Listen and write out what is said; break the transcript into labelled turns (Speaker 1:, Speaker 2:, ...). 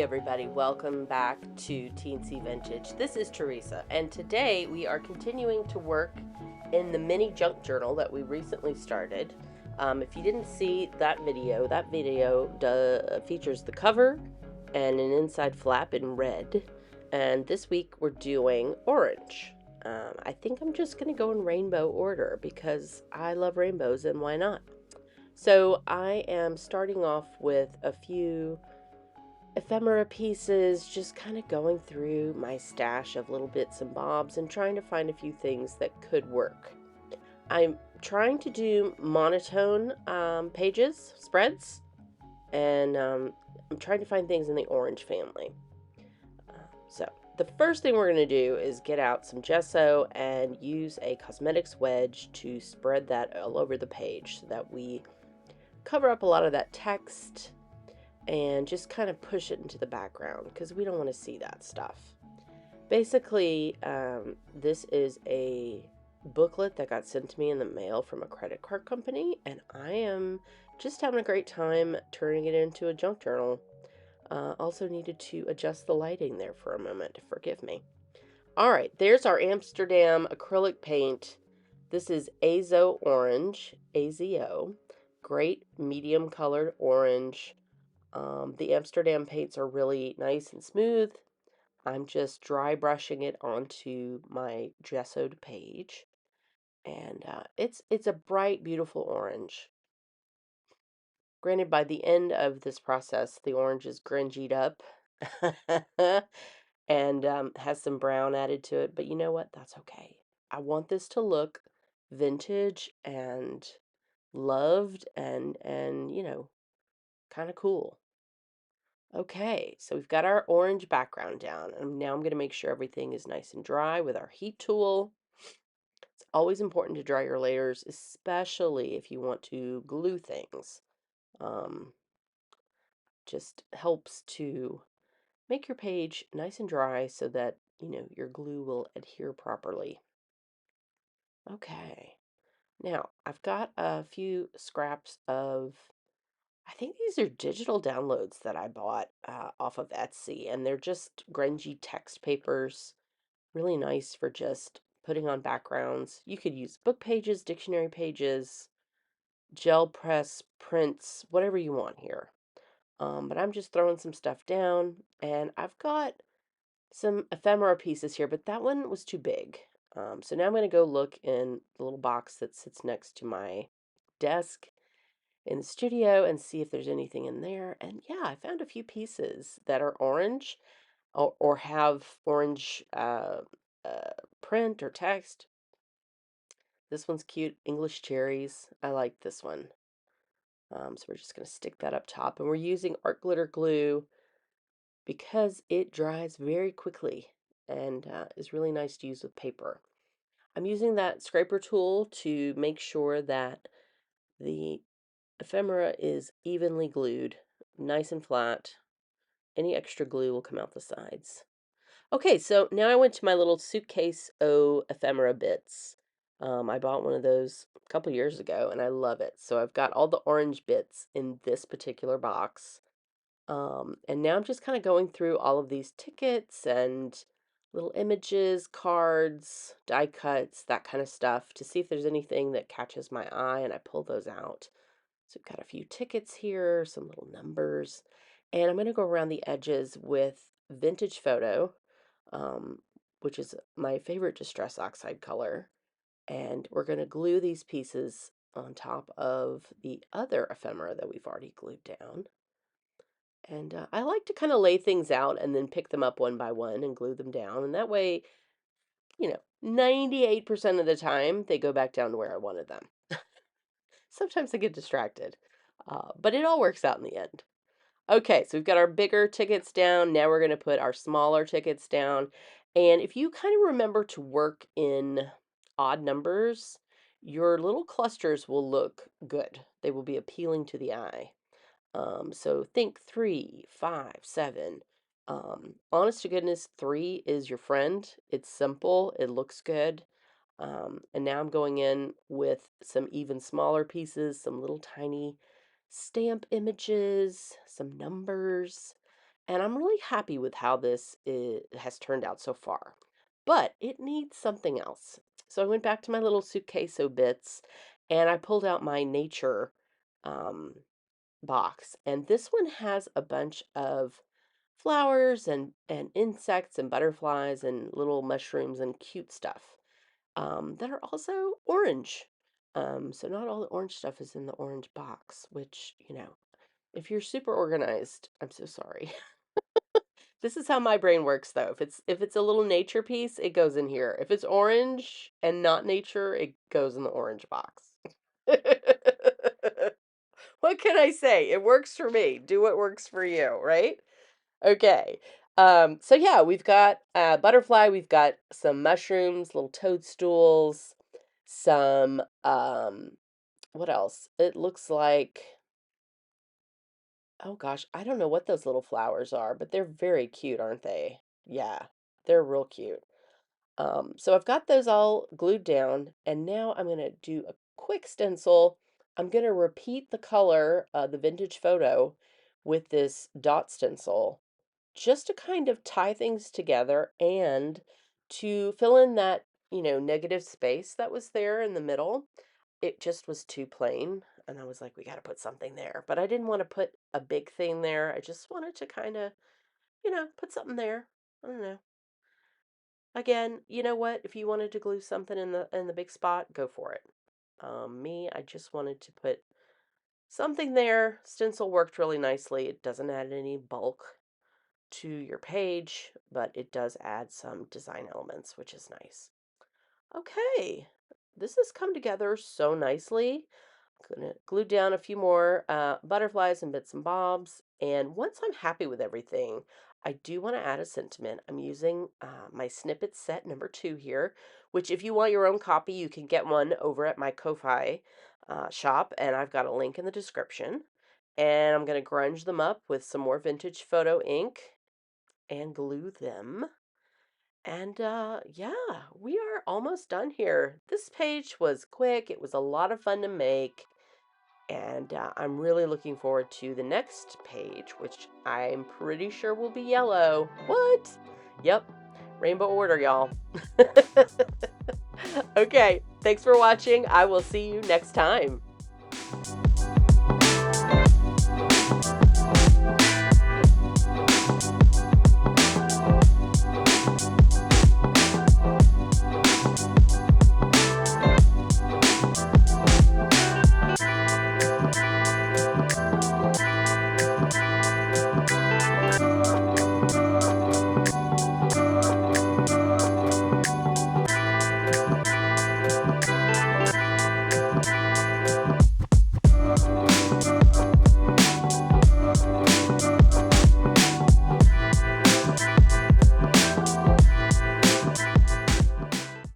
Speaker 1: everybody, welcome back to Teensy Vintage. This is Teresa, and today we are continuing to work in the mini junk journal that we recently started. If you didn't see that video features the cover and an inside flap in red, and this week we're doing orange. I think I'm just going to go in rainbow order because I love rainbows and why not? So I am starting off with a few ephemera pieces, just kind of going through my stash of little bits and bobs and trying to find a few things that could work. I'm trying to do monotone spreads, and I'm trying to find things in the orange family. So the first thing we're going to do is get out some gesso and use a cosmetics wedge to spread that all over the page so that we cover up a lot of that text and just kind of push it into the background because we don't want to see that stuff. Basically, this is a booklet that got sent to me in the mail from a credit card company, and I am just having a great time turning it into a junk journal. Also needed to adjust the lighting there for a moment, forgive me. All right, there's our Amsterdam acrylic paint. This is Azo Orange, AZO. Great medium colored orange. The Amsterdam paints are really nice and smooth. I'm just dry brushing it onto my gessoed page. And it's a bright, beautiful orange. Granted, by the end of this process, the orange is gringied up and has some brown added to it. But you know what? That's okay. I want this to look vintage and loved and you know, kind of cool. Okay, so we've got our orange background down, and now I'm going to make sure everything is nice and dry with our heat tool. It's always important to dry your layers, especially if you want to glue things. Just helps to make your page nice and dry so that, you know, your glue will adhere properly. Okay, now I've got a few scraps of I think these are digital downloads that I bought off of Etsy, and they're just grungy text papers. Really nice for just putting on backgrounds. You could use book pages, dictionary pages, gel press, prints, whatever you want here. But I'm just throwing some stuff down, and I've got some ephemera pieces here, but that one was too big. So now I'm going to go look in the little box that sits next to my desk in the studio and see if there's anything in there. And yeah, I found a few pieces that are orange or have orange print or text. This one's cute, English cherries. I like this one. So we're just going to stick that up top. And we're using art glitter glue because it dries very quickly and is really nice to use with paper. I'm using that scraper tool to make sure that the ephemera is evenly glued, nice and flat. Any extra glue will come out the sides. Okay, so now I went to my little suitcase ephemera bits. I bought one of those a couple years ago and I love it. So I've got all the orange bits in this particular box. And now I'm just kind of going through all of these tickets and little images, cards, die cuts, that kind of stuff to see if there's anything that catches my eye, and I pull those out. So we've got a few tickets here, some little numbers, and I'm going to go around the edges with Vintage Photo, um, which is my favorite Distress Oxide color, and we're going to glue these pieces on top of the other ephemera that we've already glued down. And I like to kind of lay things out and then pick them up one by one and glue them down. And that way, you know, 98% of the time they go back down to where I wanted them. Sometimes I get distracted, but it all works out in the end. Okay, so we've got our bigger tickets down. Now we're going to put our smaller tickets down. And if you kind of remember to work in odd numbers, your little clusters will look good. They will be appealing to the eye. So think 3, 5, 7. Honest to goodness, 3 is your friend. It's simple, it looks good. And now I'm going in with some even smaller pieces, some little tiny stamp images, some numbers, And I'm really happy with how has turned out so far. But it needs something else. So I went back to my little suitcase bits and I pulled out my nature um, box. And this one has a bunch of flowers and insects and butterflies and little mushrooms and cute stuff that are also orange. So not all the orange stuff is in the orange box, which, if you're super organized, I'm so sorry. This is how my brain works though. If it's a little nature piece, it goes in here. If it's orange and not nature, it goes in the orange box. What can I say? It works for me. Do what works for you, right? Okay. So yeah, we've got butterfly, we've got some mushrooms, little toadstools, some what else? It looks like, oh gosh, I don't know what those little flowers are, but they're very cute, aren't they? Yeah, they're real cute. So I've got those all glued down, and now I'm gonna do a quick stencil. I'm gonna repeat the color, the vintage photo, with this dot stencil, just to kind of tie things together and to fill in that, negative space that was there in the middle. It just was too plain. And I was like, we got to put something there. But I didn't want to put a big thing there. I just wanted to kind of, put something there. I don't know. Again, you know what? If you wanted to glue something in the big spot, go for it. Me, I just wanted to put something there. Stencil worked really nicely. It doesn't add any bulk to your page, but it does add some design elements, which is nice. Okay, this has come together so nicely. I'm gonna glue down a few more butterflies and bits and bobs, and once I'm happy with everything, I do want to add a sentiment. I'm using my snippet set number 2 here, which if you want your own copy, you can get one over at my Ko-Fi shop, and I've got a link in the description. And I'm going to grunge them up with some more vintage photo ink and glue them. And yeah, we are almost done here. This page was quick. It was a lot of fun to make. And I'm really looking forward to the next page, which I'm pretty sure will be yellow. What? Yep. Rainbow order, y'all. Okay. Thanks for watching. I will see you next time.